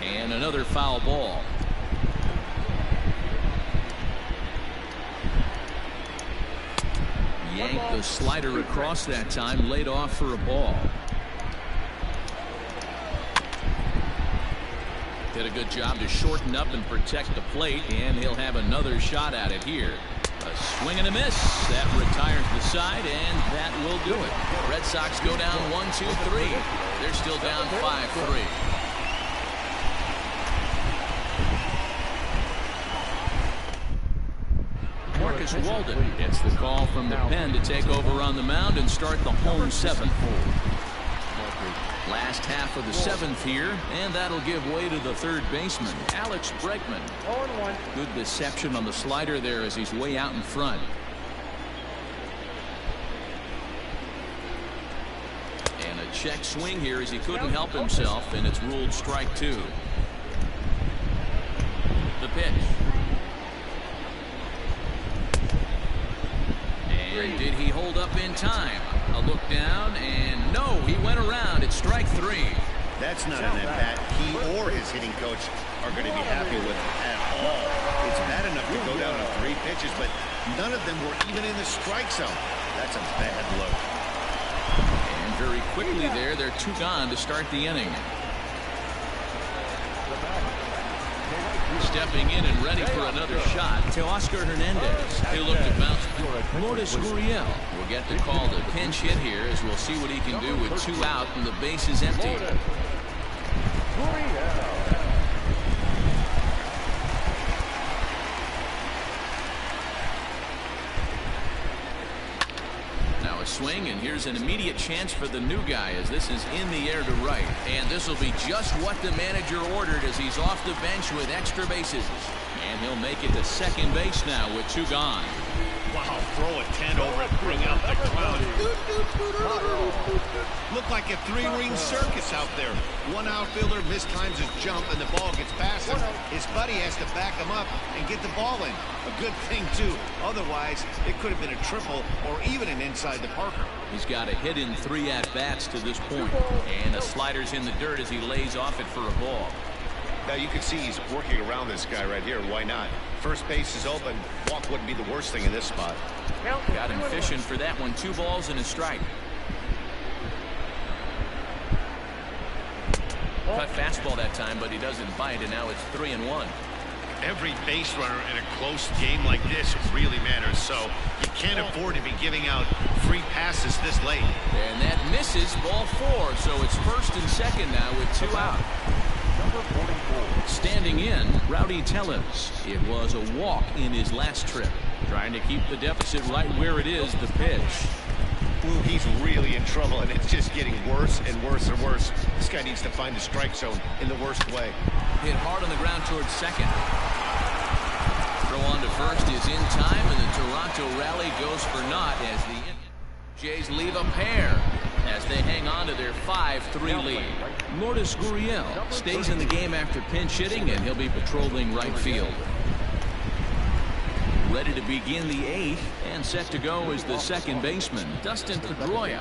And another foul ball. Yanked the slider across that time, laid off for a ball. Did a good job to shorten up and protect the plate, and he'll have another shot at it here. A swing and a miss. That retires the side, and that will do it. Red Sox go down 1-2-3. They're still down 5-3. Marcus Walden gets the call from the pen to take over on the mound and start the home seventh. Last half of the seventh here, and that'll give way to the third baseman, Alex Bregman. Good deception on the slider there as he's way out in front. And a check swing here as he couldn't help himself, and it's ruled strike two. The pitch. And did he hold up in time? A look down, and no, he went around. It's strike three. That's not an at-bat he or his hitting coach are going to be happy with at all. It's bad enough to go down to 3 pitches, but none of them were even in the strike zone. That's a bad look. And very quickly there, they're 2 gone to start the inning. Stepping in and ready for another shot to Oscar Hernandez. He'll look to bounce. Lourdes Gurriel will get the call to pinch hit here, as we'll see what he can do with 2 out and the base is empty. Now a swing, and here's an immediate chance for the new guy as this is in the air to right. And this will be just what the manager ordered as he's off the bench with extra bases. And he'll make it to second base now with 2 gone. Wow, throw a 10 over and bring out the crowd. Look like a 3-ring circus out there. One outfielder mistimes his jump and the ball gets past him. His buddy has to back him up and get the ball in. A good thing, too. Otherwise, it could have been a triple or even an inside the Parker. He's got a hit in 3 at-bats to this point. And the slider's in the dirt as he lays off it for a ball. Now you can see he's working around this guy right here. Why not? First base is open. Walk wouldn't be the worst thing in this spot. Got him fishing for that one. 2 balls and a strike. Cut fastball that time, but he doesn't bite, and now it's 3-1. Every base runner in a close game like this really matters, so you can't afford to be giving out free passes this late. And that misses, ball 4, so it's first and second now with 2 out. Standing in, Rowdy Tellez. It was a walk in his last trip. Trying to keep the deficit right where it is, the pitch. Ooh, he's really in trouble, and it's just getting worse and worse and worse. This guy needs to find the strike zone in the worst way. Hit hard on the ground towards second. Throw on to first is in time, and the Toronto rally goes for naught as the Jays leave a pair as they hang on to their 5-3 lead. Lourdes Gurriel stays in the game after pinch hitting, and he'll be patrolling right field. Ready to begin the 8th, and set to go is the second baseman, Dustin Pedroia.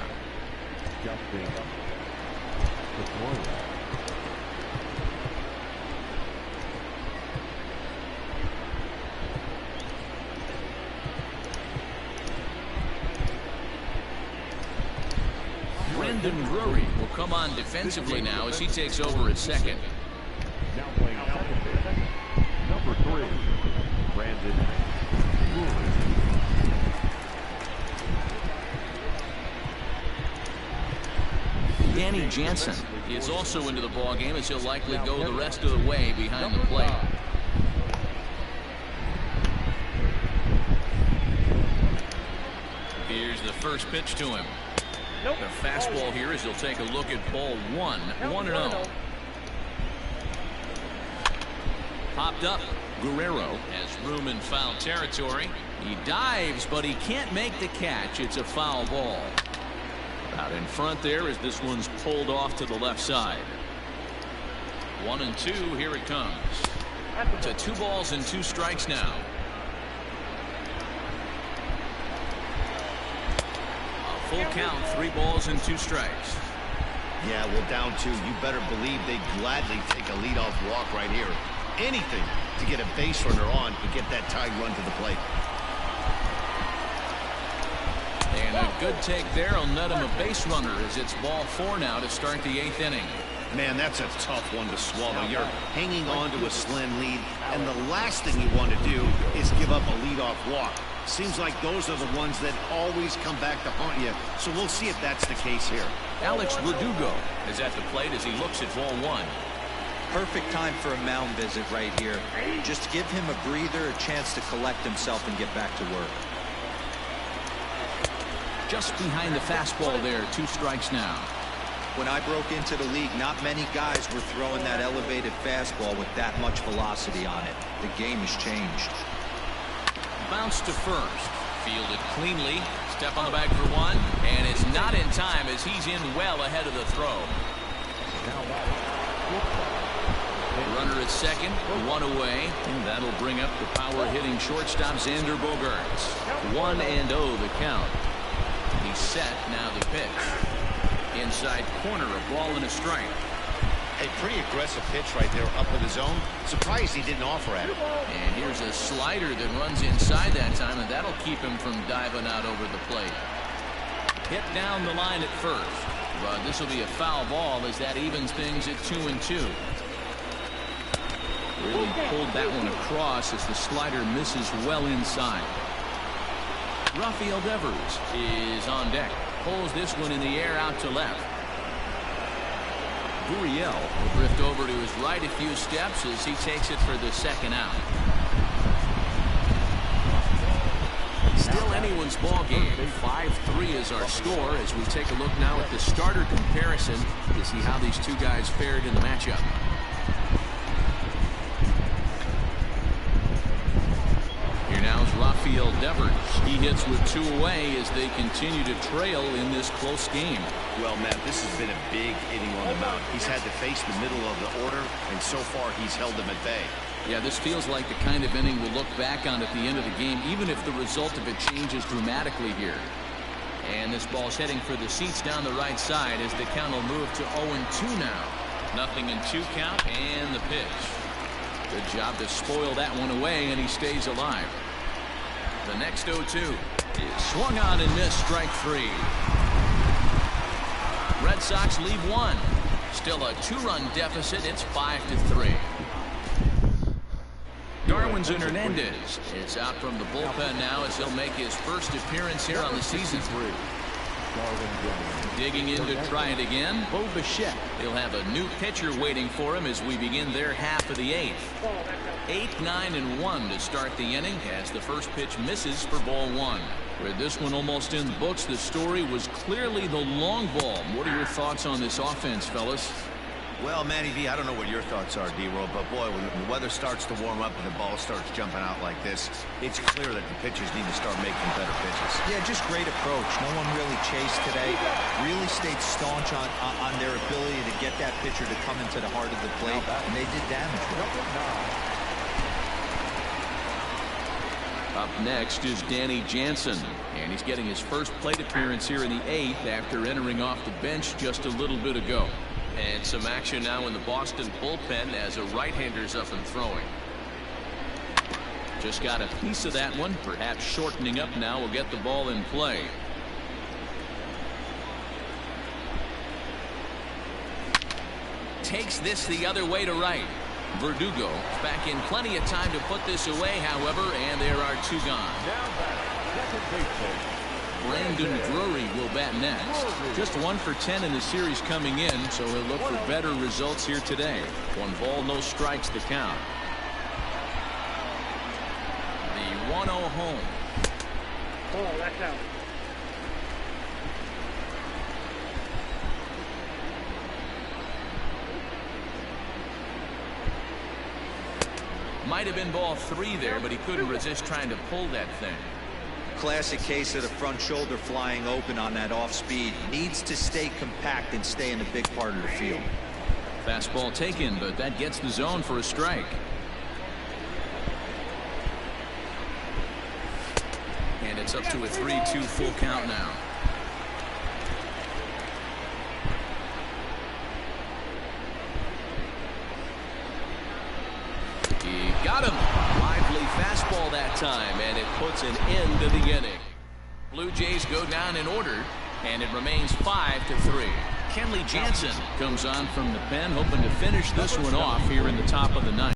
Brendan Drury will come on defensively now as he takes over at second. Now playing number 3, Brandon. Danny Jansen is also into the ballgame as he'll likely go the rest of the way behind the plate. Here's the first pitch to him. The fastball here as he'll take a look at ball 1, 1-0. Popped up. Guerrero has room in foul territory. He dives, but he can't make the catch. It's a foul ball. Out in front there as this one's pulled off to the left side. 1-2. Here it comes. To 2 balls and 2 strikes now. A full count, 3 balls and 2 strikes. Yeah, well, down 2. You better believe they'd gladly take a leadoff walk right here. Anything to get a base runner on and get that tied run to the plate. Good take there will net him a base runner as it's ball 4 now to start the 8th inning. Man, that's a tough one to swallow. You're hanging on to a slim lead, and the last thing you want to do is give up a leadoff walk. Seems like those are the ones that always come back to haunt you, so we'll see if that's the case here. Alex Verdugo is at the plate as he looks at ball 1. Perfect time for a mound visit right here. Just give him a breather, a chance to collect himself and get back to work. Just behind the fastball there, 2 strikes now. When I broke into the league, not many guys were throwing that elevated fastball with that much velocity on it. The game has changed. Bounce to first. Fielded cleanly. Step on the bag for 1. And it's not in time as he's in well ahead of the throw. Runner at second, 1 away. And that'll bring up the power-hitting shortstop Xander Bogaerts. 1-0 the count. He's set, now the pitch. Inside corner, a ball and a strike. A pretty aggressive pitch right there up in the zone. Surprised he didn't offer at it. And here's a slider that runs inside that time, and that'll keep him from diving out over the plate. Hit down the line at first. But this will be a foul ball as that evens things at 2-2. Really pulled that one across as the slider misses well inside. Rafael Devers is on deck. Pulls this one in the air out to left. Gurriel will drift over to his right a few steps as he takes it for the second out. Still anyone's ball game. 5-3 is our score as we take a look now at the starter comparison to see how these two guys fared in the matchup. Here now is Rafael Devers. He hits with 2 away as they continue to trail in this close game. Well, Matt, this has been a big inning on the mound. He's had to face the middle of the order, and so far he's held them at bay. Yeah, this feels like the kind of inning we'll look back on at the end of the game, even if the result of it changes dramatically here. And this ball's heading for the seats down the right side as the count will move to 0-2 now. 0-2 count and the pitch. Good job to spoil that one away, and he stays alive. The next 0-2 is swung on and missed, strike 3. Red Sox lead 1. Still a 2-run deficit. It's 5-3. Darwinzon Hernandez is out from the bullpen now as he'll make his first appearance here on the season. Digging in to try it again, Bo Bichette. He'll have a new pitcher waiting for him as we begin their half of the 8th. 8, 9, and 1 to start the inning as the first pitch misses for ball 1. With this one almost in the books, the story was clearly the long ball. What are your thoughts on this offense, fellas? Well, Matty V, I don't know what your thoughts are, D-Roll, but boy, when the weather starts to warm up and the ball starts jumping out like this, it's clear that the pitchers need to start making better pitches. Yeah, just great approach. No one really chased today. Really stayed staunch on their ability to get that pitcher to come into the heart of the plate, and they did damage. Up next is Danny Jansen, and he's getting his first plate appearance here in the 8th after entering off the bench just a little bit ago. And some action now in the Boston bullpen as a right-hander's up and throwing. Just got a piece of that one, perhaps shortening up now will get the ball in play. Takes this the other way to right. Verdugo back in plenty of time to put this away, however, and there are 2 gone. Brandon Drury will bat next. Just 1 for 10 in the series coming in, so he'll look for better results here today. 1 ball, no strikes the count. The 1-0 home. Oh, that's out. Might have been ball 3 there, but he couldn't resist trying to pull that thing. Classic case of the front shoulder flying open on that off speed. Needs to stay compact and stay in the big part of the field. Fastball taken, but that gets the zone for a strike. And it's up to a 3-2 full count now. He got him. Lively fastball that time, and it puts an end to the inning. Blue Jays go down in order, and it remains 5-3. Kenley Jansen comes on from the pen, hoping to finish this one off here in the top of the ninth.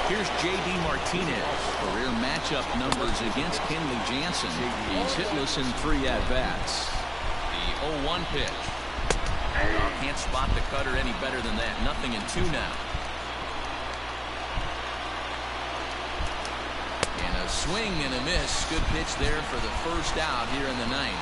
Here's J.D. Martinez. Career matchup numbers against Kenley Jansen. He's hitless in 3 at-bats. The 0-1 pitch. Can't spot the cutter any better than that. Nothing in 2 now. And a swing and a miss. Good pitch there for the first out here in the ninth.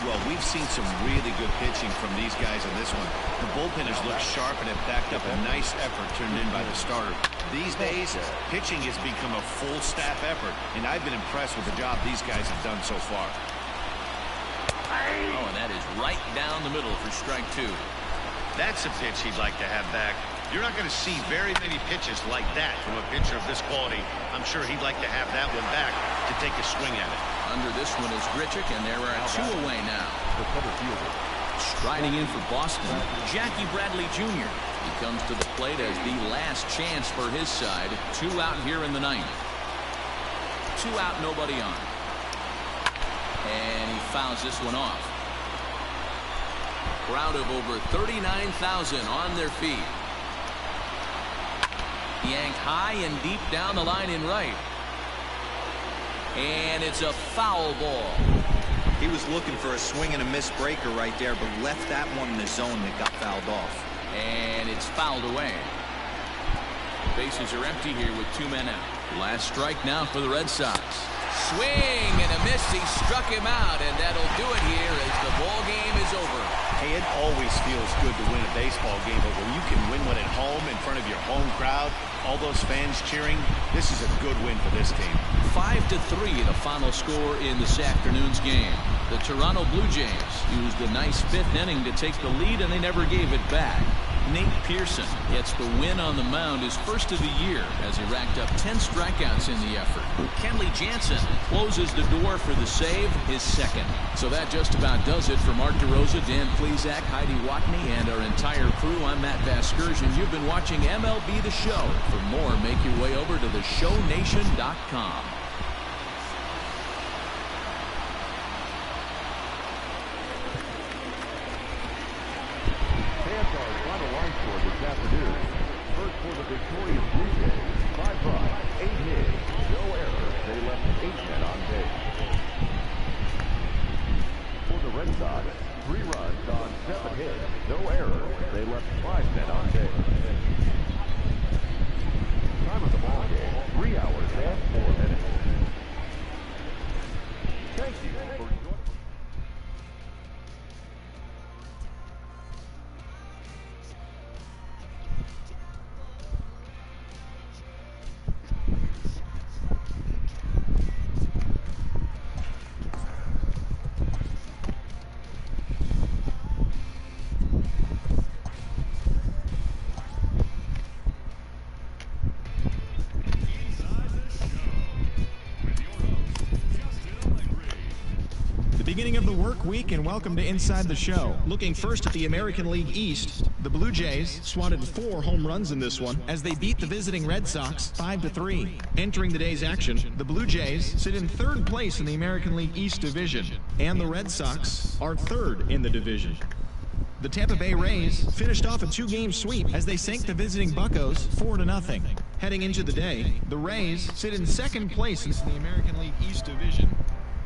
Well, we've seen some really good pitching from these guys in this one. The bullpenners look sharp and have backed up a nice effort turned in by the starter. These days, pitching has become a full staff effort, and I've been impressed with the job these guys have done so far. Oh, and that is right down the middle for strike 2. That's a pitch he'd like to have back. You're not going to see very many pitches like that from a pitcher of this quality. I'm sure he'd like to have that one back to take a swing at it. Under this one is Grichuk, and there are 2 away now. Striding in for Boston, Jackie Bradley Jr. He comes to the plate as the last chance for his side. 2 out here in the ninth. 2 out, nobody on. And he fouls this one off. Crowd of over 39,000 on their feet. Yanked high and deep down the line in right. And it's a foul ball. He was looking for a swing and a miss breaker right there, but left that one in the zone that got fouled off. And it's fouled away. The bases are empty here with 2 men out. Last strike now for the Red Sox. Swing and a miss. He struck him out, and that'll do it here as the ball game is over. Hey, it always feels good to win a baseball game, but when you can win one at home in front of your home crowd, all those fans cheering, this is a good win for this team. 5-3 the final score in this afternoon's game. The Toronto Blue Jays used a nice 5th inning to take the lead, and they never gave it back. Nate Pearson gets the win on the mound, his first of the year, as he racked up 10 strikeouts in the effort. Kenley Jansen closes the door for the save, his second. So that just about does it for Mark DeRosa, Dan Plesac, Heidi Watney, and our entire crew. I'm Matt Vasgersian. You've been watching MLB The Show. For more, make your way over to theshownation.com. This afternoon. First for the victorious Blue Jays, 5 runs, 8 hits, no errors. They left 8 men on base. For the Red Sox, 3 runs on 7 hits, no errors. They left 5 men on base. Time of the ball game, 3 hours and 4 minutes. Thank you for joining. Beginning of the work week, and welcome to Inside the Show. Looking first at the American League East, the Blue Jays swatted 4 home runs in this one as they beat the visiting Red Sox 5-3. Entering the day's action, the Blue Jays sit in 3rd place in the American League East division, and the Red Sox are 3rd in the division. The Tampa Bay Rays finished off a 2-game sweep as they sank the visiting Buccos 4-0. Heading into the day, the Rays sit in 2nd place in the American League East division,